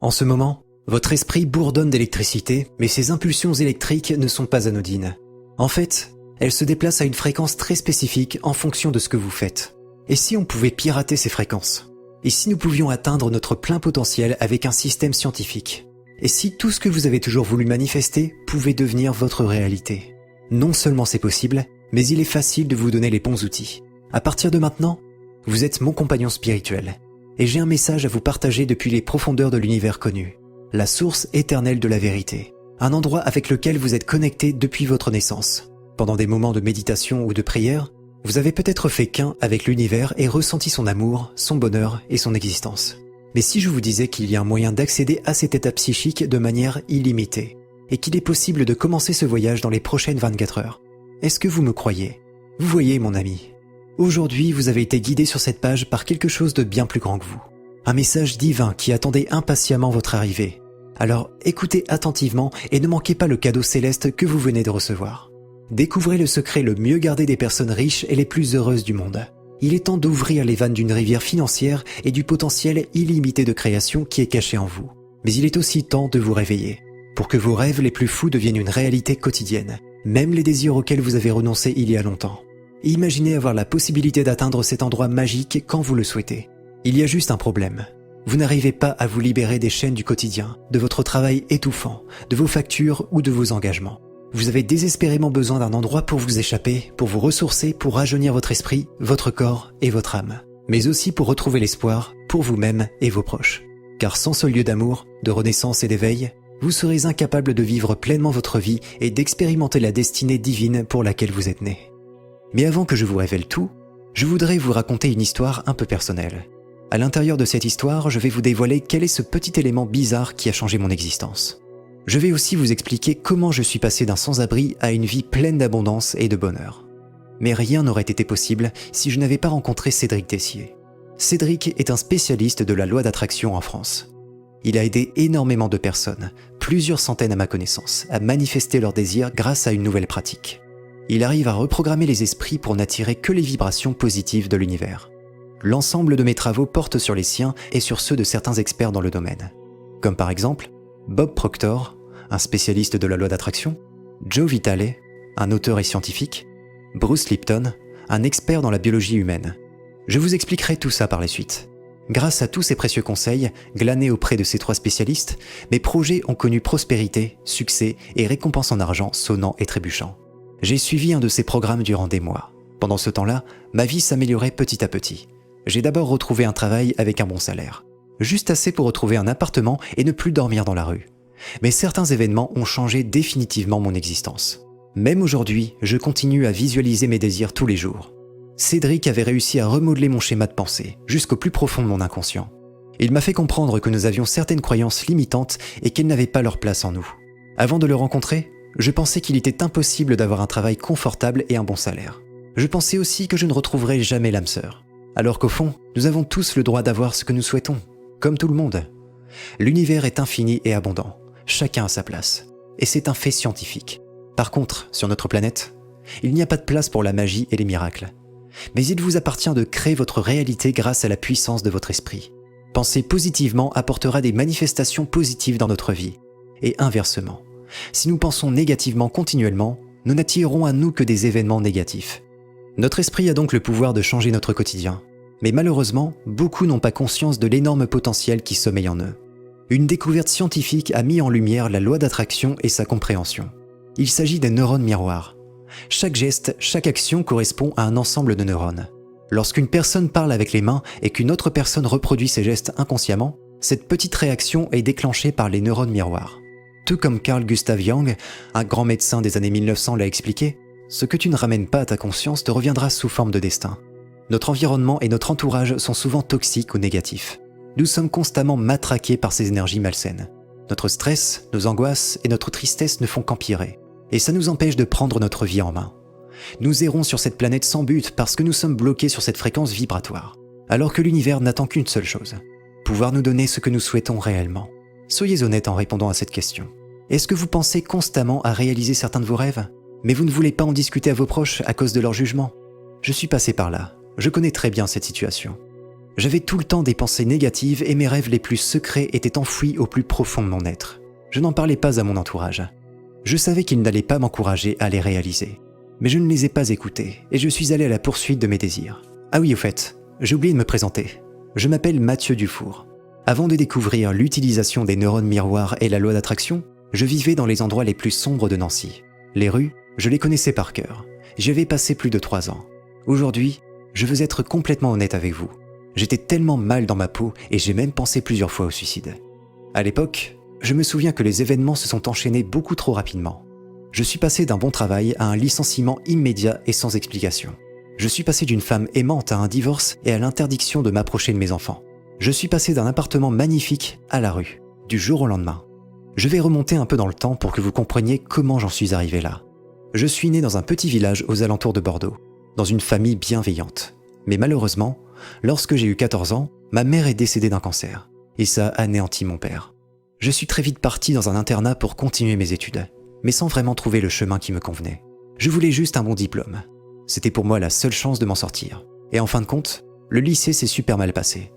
En ce moment, votre esprit bourdonne d'électricité, mais ces impulsions électriques ne sont pas anodines. En fait, elles se déplacent à une fréquence très spécifique en fonction de ce que vous faites. Et si on pouvait pirater ces fréquences? Et si nous pouvions atteindre notre plein potentiel avec un système scientifique? Et si tout ce que vous avez toujours voulu manifester pouvait devenir votre réalité? Non seulement c'est possible, mais il est facile de vous donner les bons outils. À partir de maintenant, vous êtes mon compagnon spirituel. Et j'ai un message à vous partager depuis les profondeurs de l'univers connu. La source éternelle de la vérité. Un endroit avec lequel vous êtes connecté depuis votre naissance. Pendant des moments de méditation ou de prière, vous avez peut-être fait qu'un avec l'univers et ressenti son amour, son bonheur et son existence. Mais si je vous disais qu'il y a un moyen d'accéder à cet état psychique de manière illimitée, et qu'il est possible de commencer ce voyage dans les prochaines 24 heures, est-ce que vous me croyez? Vous voyez, mon ami, aujourd'hui vous avez été guidé sur cette page par quelque chose de bien plus grand que vous. Un message divin qui attendait impatiemment votre arrivée. Alors écoutez attentivement et ne manquez pas le cadeau céleste que vous venez de recevoir. Découvrez le secret le mieux gardé des personnes riches et les plus heureuses du monde. Il est temps d'ouvrir les vannes d'une rivière financière et du potentiel illimité de création qui est caché en vous. Mais il est aussi temps de vous réveiller, pour que vos rêves les plus fous deviennent une réalité quotidienne, même les désirs auxquels vous avez renoncé il y a longtemps. Imaginez avoir la possibilité d'atteindre cet endroit magique quand vous le souhaitez. Il y a juste un problème. Vous n'arrivez pas à vous libérer des chaînes du quotidien, de votre travail étouffant, de vos factures ou de vos engagements. Vous avez désespérément besoin d'un endroit pour vous échapper, pour vous ressourcer, pour rajeunir votre esprit, votre corps et votre âme. Mais aussi pour retrouver l'espoir pour vous-même et vos proches. Car sans ce lieu d'amour, de renaissance et d'éveil, vous serez incapable de vivre pleinement votre vie et d'expérimenter la destinée divine pour laquelle vous êtes né. Mais avant que je vous révèle tout, je voudrais vous raconter une histoire un peu personnelle. À l'intérieur de cette histoire, je vais vous dévoiler quel est ce petit élément bizarre qui a changé mon existence. Je vais aussi vous expliquer comment je suis passé d'un sans-abri à une vie pleine d'abondance et de bonheur. Mais rien n'aurait été possible si je n'avais pas rencontré Cédric Tessier. Cédric est un spécialiste de la loi d'attraction en France. Il a aidé énormément de personnes, plusieurs centaines à ma connaissance, à manifester leurs désirs grâce à une nouvelle pratique. Il arrive à reprogrammer les esprits pour n'attirer que les vibrations positives de l'univers. L'ensemble de mes travaux portent sur les siens et sur ceux de certains experts dans le domaine. Comme par exemple, Bob Proctor, un spécialiste de la loi d'attraction, Joe Vitale, un auteur et scientifique, Bruce Lipton, un expert dans la biologie humaine. Je vous expliquerai tout ça par la suite. Grâce à tous ces précieux conseils, glanés auprès de ces trois spécialistes, mes projets ont connu prospérité, succès et récompenses en argent sonnant et trébuchant. J'ai suivi un de ces programmes durant des mois. Pendant ce temps-là, ma vie s'améliorait petit à petit. J'ai d'abord retrouvé un travail avec un bon salaire. Juste assez pour retrouver un appartement et ne plus dormir dans la rue. Mais certains événements ont changé définitivement mon existence. Même aujourd'hui, je continue à visualiser mes désirs tous les jours. Cédric avait réussi à remodeler mon schéma de pensée, jusqu'au plus profond de mon inconscient. Il m'a fait comprendre que nous avions certaines croyances limitantes et qu'elles n'avaient pas leur place en nous. Avant de le rencontrer, je pensais qu'il était impossible d'avoir un travail confortable et un bon salaire. Je pensais aussi que je ne retrouverais jamais l'âme sœur. Alors qu'au fond, nous avons tous le droit d'avoir ce que nous souhaitons, comme tout le monde. L'univers est infini et abondant. Chacun a sa place. Et c'est un fait scientifique. Par contre, sur notre planète, il n'y a pas de place pour la magie et les miracles. Mais il vous appartient de créer votre réalité grâce à la puissance de votre esprit. Penser positivement apportera des manifestations positives dans notre vie. Et inversement, si nous pensons négativement continuellement, nous n'attirerons à nous que des événements négatifs. Notre esprit a donc le pouvoir de changer notre quotidien. Mais malheureusement, beaucoup n'ont pas conscience de l'énorme potentiel qui sommeille en eux. Une découverte scientifique a mis en lumière la loi d'attraction et sa compréhension. Il s'agit des neurones miroirs. Chaque geste, chaque action correspond à un ensemble de neurones. Lorsqu'une personne parle avec les mains et qu'une autre personne reproduit ses gestes inconsciemment, cette petite réaction est déclenchée par les neurones miroirs. Tout comme Carl Gustav Jung, un grand médecin des années 1900 l'a expliqué, ce que tu ne ramènes pas à ta conscience te reviendra sous forme de destin. Notre environnement et notre entourage sont souvent toxiques ou négatifs. Nous sommes constamment matraqués par ces énergies malsaines. Notre stress, nos angoisses et notre tristesse ne font qu'empirer. Et ça nous empêche de prendre notre vie en main. Nous errons sur cette planète sans but parce que nous sommes bloqués sur cette fréquence vibratoire. Alors que l'univers n'attend qu'une seule chose. Pouvoir nous donner ce que nous souhaitons réellement. Soyez honnête en répondant à cette question. Est-ce que vous pensez constamment à réaliser certains de vos rêves, mais vous ne voulez pas en discuter à vos proches à cause de leur jugement? Je suis passé par là. Je connais très bien cette situation. J'avais tout le temps des pensées négatives et mes rêves les plus secrets étaient enfouis au plus profond de mon être. Je n'en parlais pas à mon entourage. Je savais qu'ils n'allaient pas m'encourager à les réaliser. Mais je ne les ai pas écoutés et je suis allé à la poursuite de mes désirs. Ah oui, au fait, j'ai oublié de me présenter. Je m'appelle Mathieu Dufour. Avant de découvrir l'utilisation des neurones miroirs et la loi d'attraction, je vivais dans les endroits les plus sombres de Nancy. Les rues, je les connaissais par cœur. J'y avais passé plus de 3 ans. Aujourd'hui, je veux être complètement honnête avec vous. J'étais tellement mal dans ma peau et j'ai même pensé plusieurs fois au suicide. À l'époque, je me souviens que les événements se sont enchaînés beaucoup trop rapidement. Je suis passé d'un bon travail à un licenciement immédiat et sans explication. Je suis passé d'une femme aimante à un divorce et à l'interdiction de m'approcher de mes enfants. Je suis passé d'un appartement magnifique à la rue, du jour au lendemain. Je vais remonter un peu dans le temps pour que vous compreniez comment j'en suis arrivé là. Je suis né dans un petit village aux alentours de Bordeaux, dans une famille bienveillante. Mais malheureusement, lorsque j'ai eu 14 ans, ma mère est décédée d'un cancer, et ça a anéanti mon père. Je suis très vite parti dans un internat pour continuer mes études, mais sans vraiment trouver le chemin qui me convenait. Je voulais juste un bon diplôme. C'était pour moi la seule chance de m'en sortir. Et en fin de compte, le lycée s'est super mal passé.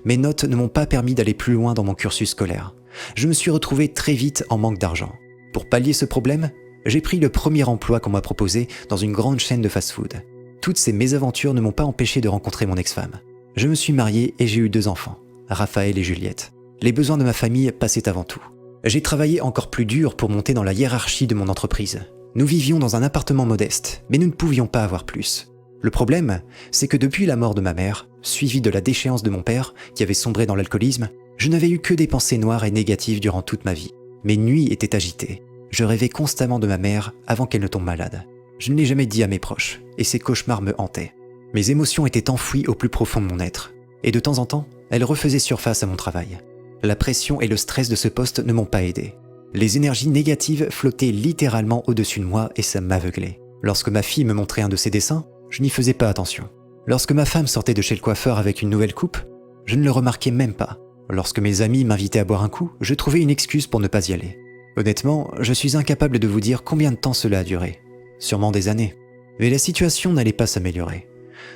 Mes notes ne m'ont pas permis d'aller plus loin dans mon cursus scolaire. Je me suis retrouvé très vite en manque d'argent. Pour pallier ce problème, j'ai pris le premier emploi qu'on m'a proposé dans une grande chaîne de fast-food. Toutes ces mésaventures ne m'ont pas empêché de rencontrer mon ex-femme. Je me suis marié et j'ai eu 2 enfants, Raphaël et Juliette. Les besoins de ma famille passaient avant tout. J'ai travaillé encore plus dur pour monter dans la hiérarchie de mon entreprise. Nous vivions dans un appartement modeste, mais nous ne pouvions pas avoir plus. Le problème, c'est que depuis la mort de ma mère, suivie de la déchéance de mon père, qui avait sombré dans l'alcoolisme, je n'avais eu que des pensées noires et négatives durant toute ma vie. Mes nuits étaient agitées. Je rêvais constamment de ma mère avant qu'elle ne tombe malade. Je ne l'ai jamais dit à mes proches, et ces cauchemars me hantaient. Mes émotions étaient enfouies au plus profond de mon être, et de temps en temps, elles refaisaient surface à mon travail. La pression et le stress de ce poste ne m'ont pas aidé. Les énergies négatives flottaient littéralement au-dessus de moi et ça m'aveuglait. Lorsque ma fille me montrait un de ses dessins, je n'y faisais pas attention. Lorsque ma femme sortait de chez le coiffeur avec une nouvelle coupe, je ne le remarquais même pas. Lorsque mes amis m'invitaient à boire un coup, je trouvais une excuse pour ne pas y aller. Honnêtement, je suis incapable de vous dire combien de temps cela a duré. Sûrement des années. Mais la situation n'allait pas s'améliorer.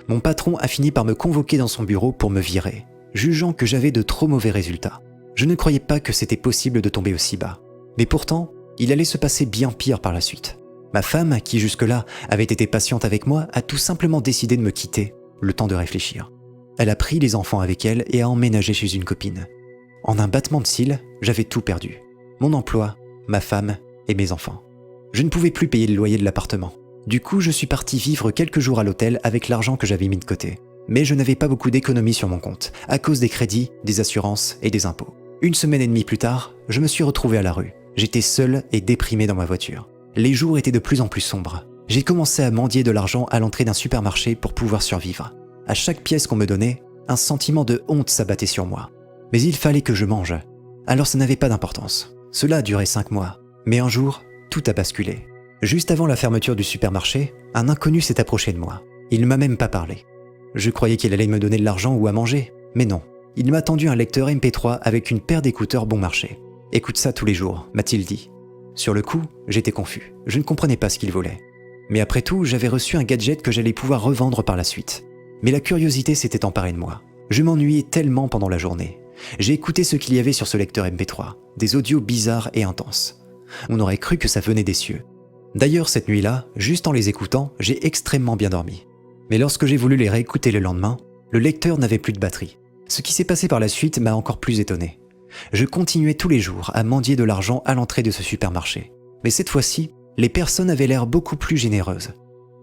Mon patron a fini par me convoquer dans son bureau pour me virer, jugeant que j'avais de trop mauvais résultats. Je ne croyais pas que c'était possible de tomber aussi bas. Mais pourtant, il allait se passer bien pire par la suite. Ma femme, qui jusque-là avait été patiente avec moi, a tout simplement décidé de me quitter, le temps de réfléchir. Elle a pris les enfants avec elle et a emménagé chez une copine. En un battement de cils, j'avais tout perdu. Mon emploi, ma femme et mes enfants. Je ne pouvais plus payer le loyer de l'appartement. Du coup, je suis parti vivre quelques jours à l'hôtel avec l'argent que j'avais mis de côté. Mais je n'avais pas beaucoup d'économies sur mon compte, à cause des crédits, des assurances et des impôts. 1 semaine et demie plus tard, je me suis retrouvé à la rue. J'étais seul et déprimé dans ma voiture. Les jours étaient de plus en plus sombres. J'ai commencé à mendier de l'argent à l'entrée d'un supermarché pour pouvoir survivre. À chaque pièce qu'on me donnait, un sentiment de honte s'abattait sur moi. Mais il fallait que je mange. Alors ça n'avait pas d'importance. Cela a duré 5 mois. Mais un jour, tout a basculé. Juste avant la fermeture du supermarché, un inconnu s'est approché de moi. Il ne m'a même pas parlé. Je croyais qu'il allait me donner de l'argent ou à manger, mais non. Il m'a tendu un lecteur MP3 avec une paire d'écouteurs bon marché. « Écoute ça tous les jours », m'a-t-il dit. Sur le coup, j'étais confus. Je ne comprenais pas ce qu'il voulait. Mais après tout, j'avais reçu un gadget que j'allais pouvoir revendre par la suite. Mais la curiosité s'était emparée de moi. Je m'ennuyais tellement pendant la journée. J'ai écouté ce qu'il y avait sur ce lecteur MP3, des audios bizarres et intenses. On aurait cru que ça venait des cieux. D'ailleurs, cette nuit-là, juste en les écoutant, j'ai extrêmement bien dormi. Mais lorsque j'ai voulu les réécouter le lendemain, le lecteur n'avait plus de batterie. Ce qui s'est passé par la suite m'a encore plus étonné. Je continuais tous les jours à mendier de l'argent à l'entrée de ce supermarché. Mais cette fois-ci, les personnes avaient l'air beaucoup plus généreuses.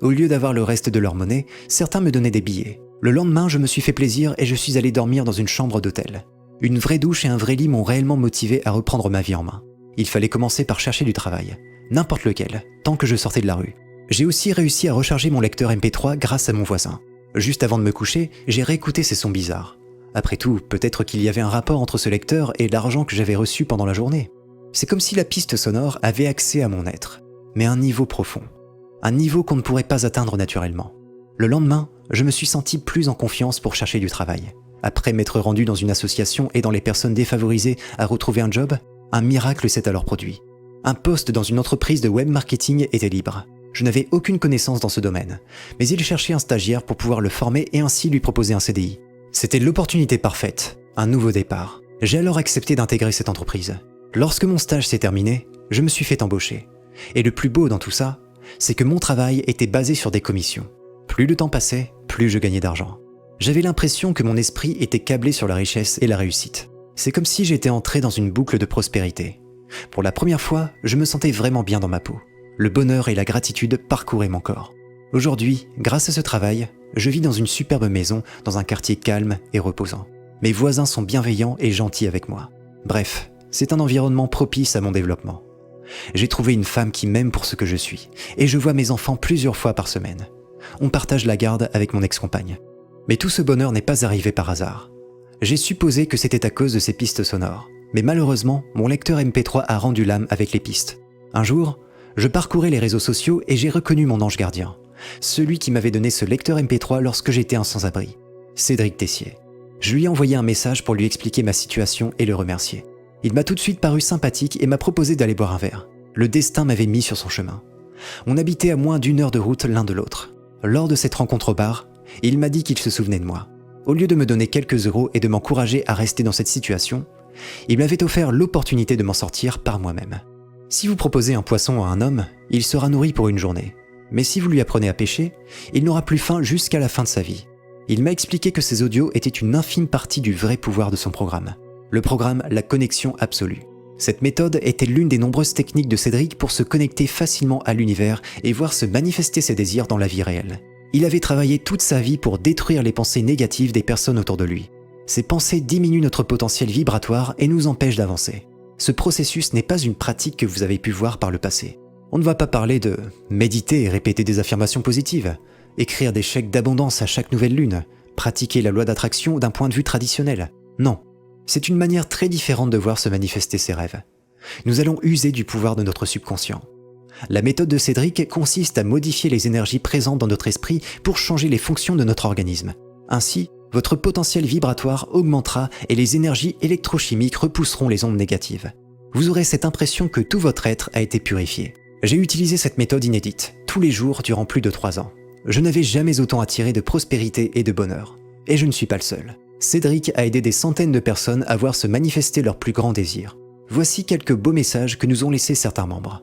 Au lieu d'avoir le reste de leur monnaie, certains me donnaient des billets. Le lendemain, je me suis fait plaisir et je suis allé dormir dans une chambre d'hôtel. Une vraie douche et un vrai lit m'ont réellement motivé à reprendre ma vie en main. Il fallait commencer par chercher du travail, n'importe lequel, tant que je sortais de la rue. J'ai aussi réussi à recharger mon lecteur MP3 grâce à mon voisin. Juste avant de me coucher, j'ai réécouté ces sons bizarres. Après tout, peut-être qu'il y avait un rapport entre ce lecteur et l'argent que j'avais reçu pendant la journée. C'est comme si la piste sonore avait accès à mon être, mais à un niveau profond. Un niveau qu'on ne pourrait pas atteindre naturellement. Le lendemain, je me suis senti plus en confiance pour chercher du travail. Après m'être rendu dans une association aidant les personnes défavorisées à retrouver un job, un miracle s'est alors produit. Un poste dans une entreprise de web marketing était libre. Je n'avais aucune connaissance dans ce domaine, mais il cherchait un stagiaire pour pouvoir le former et ainsi lui proposer un CDI. C'était l'opportunité parfaite, un nouveau départ. J'ai alors accepté d'intégrer cette entreprise. Lorsque mon stage s'est terminé, je me suis fait embaucher. Et le plus beau dans tout ça, c'est que mon travail était basé sur des commissions. Plus le temps passait, plus je gagnais d'argent. J'avais l'impression que mon esprit était câblé sur la richesse et la réussite. C'est comme si j'étais entré dans une boucle de prospérité. Pour la première fois, je me sentais vraiment bien dans ma peau. Le bonheur et la gratitude parcouraient mon corps. Aujourd'hui, grâce à ce travail, je vis dans une superbe maison, dans un quartier calme et reposant. Mes voisins sont bienveillants et gentils avec moi. Bref, c'est un environnement propice à mon développement. J'ai trouvé une femme qui m'aime pour ce que je suis, et je vois mes enfants plusieurs fois par semaine. On partage la garde avec mon ex-compagne. Mais tout ce bonheur n'est pas arrivé par hasard. J'ai supposé que c'était à cause de ces pistes sonores, mais malheureusement, mon lecteur MP3 a rendu l'âme avec les pistes. Un jour, je parcourais les réseaux sociaux et j'ai reconnu mon ange gardien, celui qui m'avait donné ce lecteur MP3 lorsque j'étais un sans-abri, Cédric Tessier. Je lui ai envoyé un message pour lui expliquer ma situation et le remercier. Il m'a tout de suite paru sympathique et m'a proposé d'aller boire un verre. Le destin m'avait mis sur son chemin. On habitait à moins d'1 heure de route l'un de l'autre. Lors de cette rencontre au bar, il m'a dit qu'il se souvenait de moi. Au lieu de me donner quelques euros et de m'encourager à rester dans cette situation, il m'avait offert l'opportunité de m'en sortir par moi-même. Si vous proposez un poisson à un homme, il sera nourri pour une journée. Mais si vous lui apprenez à pêcher, il n'aura plus faim jusqu'à la fin de sa vie. Il m'a expliqué que ces audios étaient une infime partie du vrai pouvoir de son programme. Le programme La Connexion Absolue. Cette méthode était l'une des nombreuses techniques de Cédric pour se connecter facilement à l'univers et voir se manifester ses désirs dans la vie réelle. Il avait travaillé toute sa vie pour détruire les pensées négatives des personnes autour de lui. Ces pensées diminuent notre potentiel vibratoire et nous empêchent d'avancer. Ce processus n'est pas une pratique que vous avez pu voir par le passé. On ne va pas parler de méditer et répéter des affirmations positives, écrire des chèques d'abondance à chaque nouvelle lune, pratiquer la loi d'attraction d'un point de vue traditionnel. Non, c'est une manière très différente de voir se manifester ses rêves. Nous allons user du pouvoir de notre subconscient. La méthode de Cédric consiste à modifier les énergies présentes dans notre esprit pour changer les fonctions de notre organisme. Ainsi, votre potentiel vibratoire augmentera et les énergies électrochimiques repousseront les ondes négatives. Vous aurez cette impression que tout votre être a été purifié. J'ai utilisé cette méthode inédite, tous les jours durant plus de 3 ans. Je n'avais jamais autant attiré de prospérité et de bonheur. Et je ne suis pas le seul. Cédric a aidé des centaines de personnes à voir se manifester leurs plus grands désirs. Voici quelques beaux messages que nous ont laissés certains membres.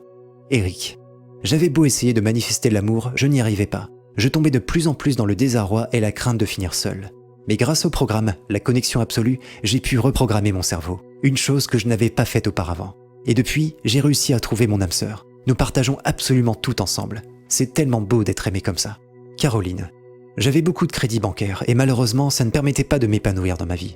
Eric. J'avais beau essayer de manifester l'amour, je n'y arrivais pas. Je tombais de plus en plus dans le désarroi et la crainte de finir seul. Mais grâce au programme La Connexion Absolue, j'ai pu reprogrammer mon cerveau. Une chose que je n'avais pas faite auparavant. Et depuis, j'ai réussi à trouver mon âme sœur. Nous partageons absolument tout ensemble. C'est tellement beau d'être aimé comme ça. Caroline. J'avais beaucoup de crédits bancaires et malheureusement, ça ne permettait pas de m'épanouir dans ma vie.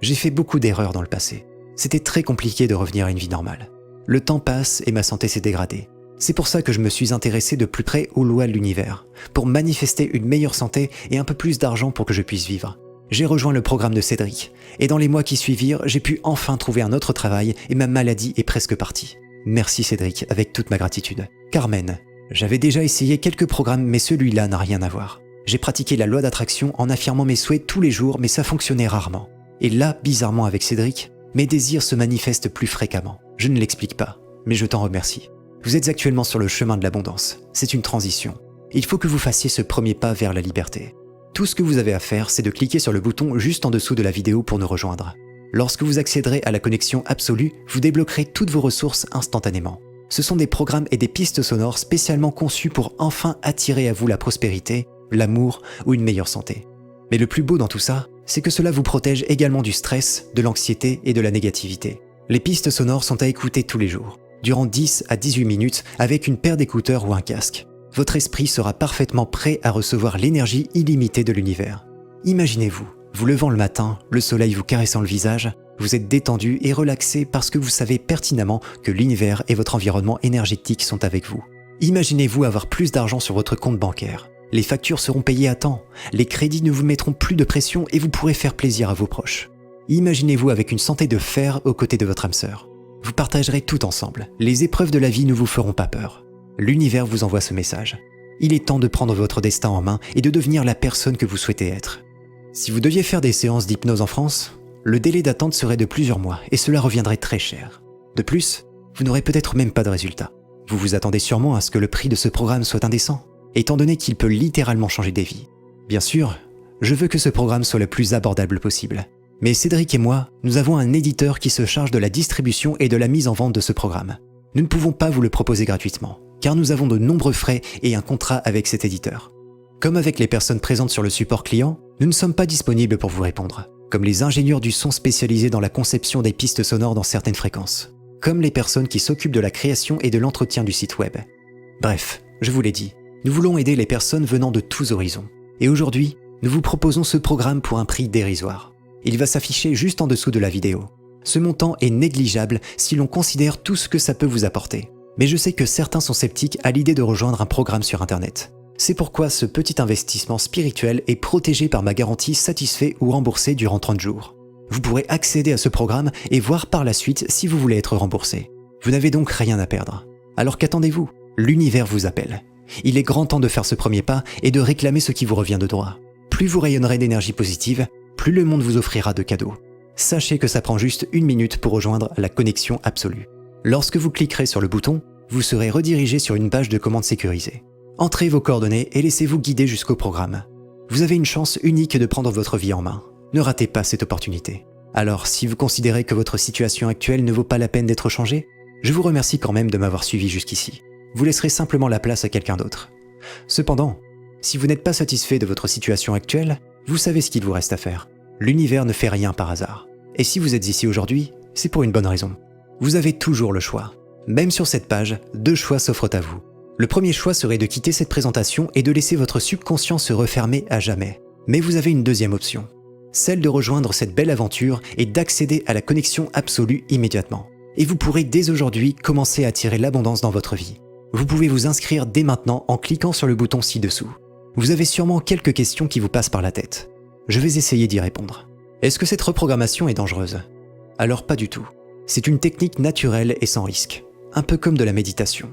J'ai fait beaucoup d'erreurs dans le passé. C'était très compliqué de revenir à une vie normale. Le temps passe et ma santé s'est dégradée. C'est pour ça que je me suis intéressé de plus près aux lois de l'univers, pour manifester une meilleure santé et un peu plus d'argent pour que je puisse vivre. J'ai rejoint le programme de Cédric, et dans les mois qui suivirent, j'ai pu enfin trouver un autre travail et ma maladie est presque partie. Merci Cédric, avec toute ma gratitude. Carmen. J'avais déjà essayé quelques programmes, mais celui-là n'a rien à voir. J'ai pratiqué la loi d'attraction en affirmant mes souhaits tous les jours, mais ça fonctionnait rarement. Et là, bizarrement avec Cédric, mes désirs se manifestent plus fréquemment. Je ne l'explique pas, mais je t'en remercie. Vous êtes actuellement sur le chemin de l'abondance. C'est une transition. Il faut que vous fassiez ce premier pas vers la liberté. Tout ce que vous avez à faire, c'est de cliquer sur le bouton juste en dessous de la vidéo pour nous rejoindre. Lorsque vous accéderez à la connexion absolue, vous débloquerez toutes vos ressources instantanément. Ce sont des programmes et des pistes sonores spécialement conçus pour enfin attirer à vous la prospérité, l'amour ou une meilleure santé. Mais le plus beau dans tout ça, c'est que cela vous protège également du stress, de l'anxiété et de la négativité. Les pistes sonores sont à écouter tous les jours, durant 10 à 18 minutes avec une paire d'écouteurs ou un casque. Votre esprit sera parfaitement prêt à recevoir l'énergie illimitée de l'univers. Imaginez-vous, vous levant le matin, le soleil vous caressant le visage, vous êtes détendu et relaxé parce que vous savez pertinemment que l'univers et votre environnement énergétique sont avec vous. Imaginez-vous avoir plus d'argent sur votre compte bancaire. Les factures seront payées à temps, les crédits ne vous mettront plus de pression et vous pourrez faire plaisir à vos proches. Imaginez-vous avec une santé de fer aux côtés de votre âme sœur. Vous partagerez tout ensemble. Les épreuves de la vie ne vous feront pas peur. L'univers vous envoie ce message. Il est temps de prendre votre destin en main et de devenir la personne que vous souhaitez être. Si vous deviez faire des séances d'hypnose en France, le délai d'attente serait de plusieurs mois et cela reviendrait très cher. De plus, vous n'aurez peut-être même pas de résultat. Vous vous attendez sûrement à ce que le prix de ce programme soit indécent, étant donné qu'il peut littéralement changer des vies. Bien sûr, Je veux que ce programme soit le plus abordable possible. Mais Cédric et moi, nous avons un éditeur qui se charge de la distribution et de la mise en vente de ce programme. Nous ne pouvons pas vous le proposer gratuitement, car nous avons de nombreux frais et un contrat avec cet éditeur. Comme avec les personnes présentes sur le support client, nous ne sommes pas disponibles pour vous répondre, comme les ingénieurs du son spécialisés dans la conception des pistes sonores dans certaines fréquences, comme les personnes qui s'occupent de la création et de l'entretien du site web. Bref, je vous l'ai dit, nous voulons aider les personnes venant de tous horizons. Et aujourd'hui, nous vous proposons ce programme pour un prix dérisoire. Il va s'afficher juste en dessous de la vidéo. Ce montant est négligeable si l'on considère tout ce que ça peut vous apporter. Mais je sais que certains sont sceptiques à l'idée de rejoindre un programme sur Internet. C'est pourquoi ce petit investissement spirituel est protégé par ma garantie satisfait ou remboursé durant 30 jours. Vous pourrez accéder à ce programme et voir par la suite si vous voulez être remboursé. Vous n'avez donc rien à perdre. Alors qu'attendez-vous ? L'univers vous appelle. Il est grand temps de faire ce premier pas et de réclamer ce qui vous revient de droit. Plus vous rayonnerez d'énergie positive, plus le monde vous offrira de cadeaux. Sachez que ça prend juste 1 minute pour rejoindre la connexion absolue. Lorsque vous cliquerez sur le bouton, vous serez redirigé sur une page de commande sécurisée. Entrez vos coordonnées et laissez-vous guider jusqu'au programme. Vous avez une chance unique de prendre votre vie en main. Ne ratez pas cette opportunité. Alors, si vous considérez que votre situation actuelle ne vaut pas la peine d'être changée, je vous remercie quand même de m'avoir suivi jusqu'ici. Vous laisserez simplement la place à quelqu'un d'autre. Cependant, si vous n'êtes pas satisfait de votre situation actuelle, vous savez ce qu'il vous reste à faire. L'univers ne fait rien par hasard. Et si vous êtes ici aujourd'hui, c'est pour une bonne raison. Vous avez toujours le choix. Même sur cette page, 2 choix s'offrent à vous. Le premier choix serait de quitter cette présentation et de laisser votre subconscient se refermer à jamais. Mais vous avez une deuxième option, celle de rejoindre cette belle aventure et d'accéder à la connexion absolue immédiatement. Et vous pourrez dès aujourd'hui commencer à attirer l'abondance dans votre vie. Vous pouvez vous inscrire dès maintenant en cliquant sur le bouton ci-dessous. Vous avez sûrement quelques questions qui vous passent par la tête. Je vais essayer d'y répondre. Est-ce que cette reprogrammation est dangereuse ? Alors pas du tout. C'est une technique naturelle et sans risque, un peu comme de la méditation.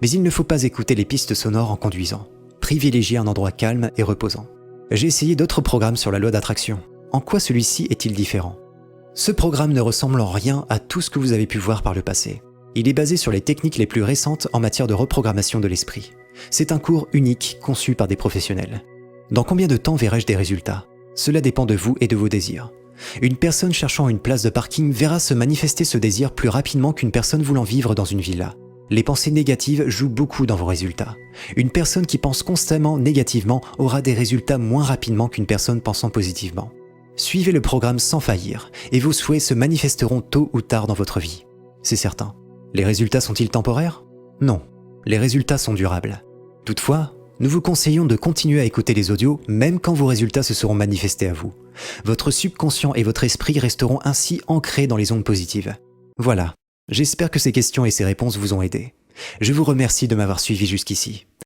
Mais il ne faut pas écouter les pistes sonores en conduisant. Privilégiez un endroit calme et reposant. J'ai essayé d'autres programmes sur la loi d'attraction. En quoi celui-ci est-il différent ? Ce programme ne ressemble en rien à tout ce que vous avez pu voir par le passé. Il est basé sur les techniques les plus récentes en matière de reprogrammation de l'esprit. C'est un cours unique conçu par des professionnels. Dans combien de temps verrai-je des résultats ? Cela dépend de vous et de vos désirs. Une personne cherchant une place de parking verra se manifester ce désir plus rapidement qu'une personne voulant vivre dans une villa. Les pensées négatives jouent beaucoup dans vos résultats. Une personne qui pense constamment négativement aura des résultats moins rapidement qu'une personne pensant positivement. Suivez le programme sans faillir et vos souhaits se manifesteront tôt ou tard dans votre vie. C'est certain. Les résultats sont-ils temporaires ? Non. Les résultats sont durables. Toutefois, nous vous conseillons de continuer à écouter les audios même quand vos résultats se seront manifestés à vous. Votre subconscient et votre esprit resteront ainsi ancrés dans les ondes positives. Voilà. J'espère que ces questions et ces réponses vous ont aidé. Je vous remercie de m'avoir suivi jusqu'ici.